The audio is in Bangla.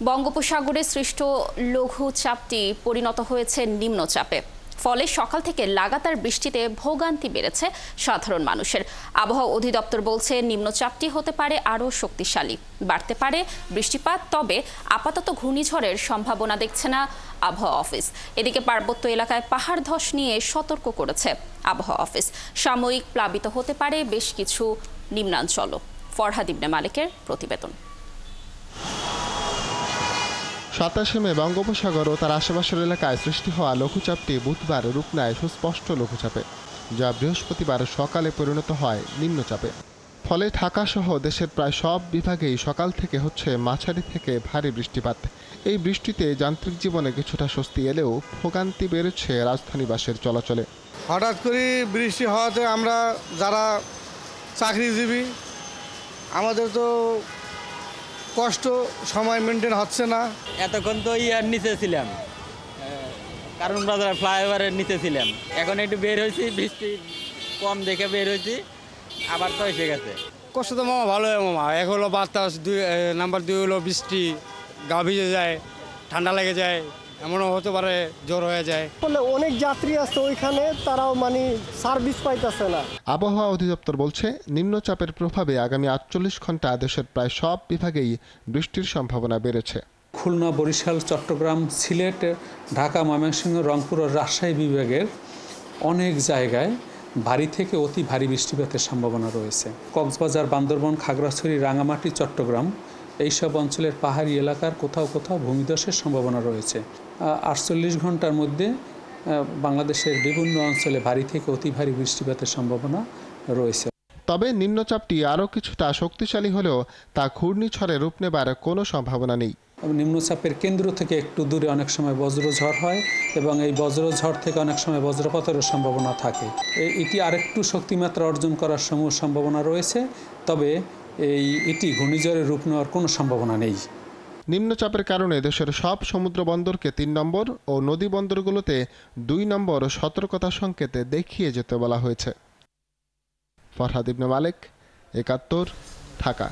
বঙ্গোপসাগরে সৃষ্ট লঘু চাপটি পরিণত হয়েছে নিম্নচাপে। ফলে সকাল থেকে লাগাতার বৃষ্টিতে ভোগান্তি বেড়েছে সাধারণ মানুষের। আবহাওয়া অধিদপ্তর বলছে নিম্নচাপটি হতে পারে আরও শক্তিশালী, বাড়তে পারে বৃষ্টিপাত। তবে আপাতত ঘূর্ণিঝড়ের সম্ভাবনা দেখছে না আবহাওয়া অফিস। এদিকে পার্বত্য এলাকায় পাহাড় ধস নিয়ে সতর্ক করেছে আবহাওয়া অফিস। সাময়িক প্লাবিত হতে পারে বেশ কিছু নিম্নাঞ্চলও। ফরহাদ ইবনে মালিকের প্রতিবেদন। 27 মে বঙ্গোপসাগর ও তার আশেপাশের এলাকায় সৃষ্টি হওয়া লঘুচাপটি বুধবার রূপ নেয় সুস্পষ্ট লঘুচাপে, যা বৃহস্পতিবার সকালে পরিণত হয় নিম্নচাপে। ফলে ঢাকাসহ দেশের প্রায় সব বিভাগেই সকাল থেকে হচ্ছে মাঝারি থেকে ভারী বৃষ্টিপাত। এই বৃষ্টিতে যান্ত্রিক জীবনে কিছুটা স্বস্তি এলেও ভোগান্তি বেড়েছে রাজধানীবাসীর চলাচলে। হঠাৎ করে বৃষ্টি হওয়াতে আমরা যারা চাকরিজীবী, আমাদের তো কষ্ট, সময় মেনটেন হচ্ছে না। এতক্ষণ তো ইয়ার নিচে ছিলাম, কারণ বাজার ফ্লাইওভারের নিচে ছিলাম। এখন একটু বের হয়েছি, বৃষ্টি কম দেখে বের হয়েছি, আবার তো এসে গেছে। কষ্ট তো মামা ভালো হয় মামা। এক হলো বাতাস, নাম্বার 2 হলো বৃষ্টি, গা ভিজে যায়, ঠান্ডা লেগে যায়, এমনও হতে পারে জ্বর হয়ে যায়। অনেক যাত্রী আছে ওইখানে, তারাও সার্ভিস পাইতেছে না। আবহাওয়া অধিদপ্তর বলছে নিম্নচাপের প্রভাবে আগামী 48 ঘন্টা দেশের প্রায় সব বিভাগেই বৃষ্টির সম্ভাবনা বেড়েছে। খুলনা, বরিশাল, চট্টগ্রাম, সিলেট, ঢাকা, ময়মনসিংহ, রংপুর ও রাজশাহী বিভাগের অনেক জায়গায় ভারী থেকে অতি ভারী বৃষ্টিপাতের সম্ভাবনা রয়েছে। কক্সবাজার, বান্দরবান, খাগড়াছড়ি, রাঙামাটি, চট্টগ্রাম এইসব অঞ্চলের পাহাড়ি এলাকার কোথাও কোথাও ভূমিধসের সম্ভাবনা রয়েছে। 48 ঘন্টার মধ্যে বাংলাদেশের বিভিন্ন অঞ্চলে ভারী থেকে অতি ভারী বৃষ্টিপাতের সম্ভাবনা রয়েছে। তবে নিম্নচাপটি আরও কিছুটা শক্তিশালী হলেও তা ঘূর্ণিঝড়ে রূপ নেবার কোনো সম্ভাবনা নেই। নিম্নচাপের কেন্দ্র থেকে একটু দূরে অনেক সময় বজ্রঝড় হয় এবং এই বজ্রঝড় থেকে অনেক সময় বজ্রপাতেরও সম্ভাবনা থাকে। এটি আরেকটু শক্তিমাত্রা অর্জন করার সম্ভাবনা রয়েছে, তবে এটি ঘূর্ণিঝড়ের রূপ নেওয়ার কোনো সম্ভাবনা নেই। নিম্নচাপের কারণে দেশের সব সমুদ্র বন্দরকে 3 নম্বর ও নদী বন্দরগুলোতে 2 নম্বর সতর্কতা সংকেতে দেখিয়ে যেতে বলা হয়েছে। ফরহাদ ইবনে মালিক, 71, ঢাকা।